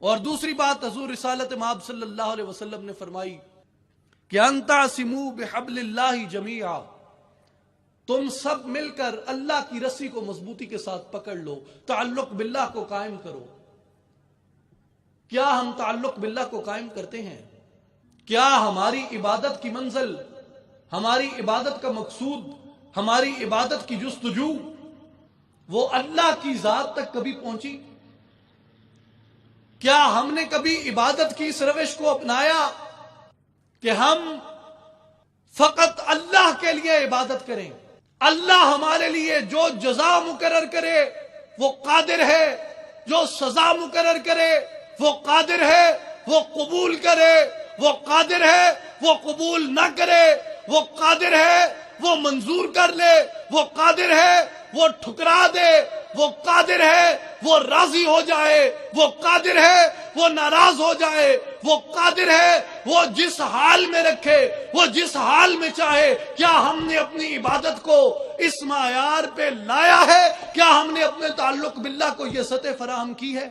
اور دوسری بات حضور رسالت مآب صلی اللہ علیہ وسلم نے فرمائی کہ انتعصموا بحبل اللہ جمیعا، تم سب مل کر اللہ کی رسی کو مضبوطی کے ساتھ پکڑ لو، تعلق باللہ کو قائم کرو۔ کیا ہم تعلق باللہ کو قائم کرتے ہیں؟ کیا ہماری عبادت کی منزل، ہماری عبادت کا مقصود، ہماری عبادت کی جستجو وہ اللہ کی ذات تک کبھی پہنچی؟ کیا ہم نے کبھی عبادت کی اس روش کو اپنایا کہ ہم فقط اللہ کے لیے عبادت کریں؟ اللہ ہمارے لیے جو جزا مقرر کرے وہ قادر ہے، جو سزا مقرر کرے وہ قادر ہے، وہ قبول کرے وہ قادر ہے، وہ قبول نہ کرے وہ قادر ہے، وہ منظور کر لے وہ قادر ہے، وہ ٹھکرا دے وہ قادر ہے، وہ راضی ہو جائے وہ قادر ہے، وہ ناراض ہو جائے وہ قادر ہے، وہ جس حال میں رکھے وہ جس حال میں چاہے۔ کیا ہم نے اپنی عبادت کو اس معیار پہ لایا ہے؟ کیا ہم نے اپنے تعلق باللہ کو یہ سطح فراہم کی ہے؟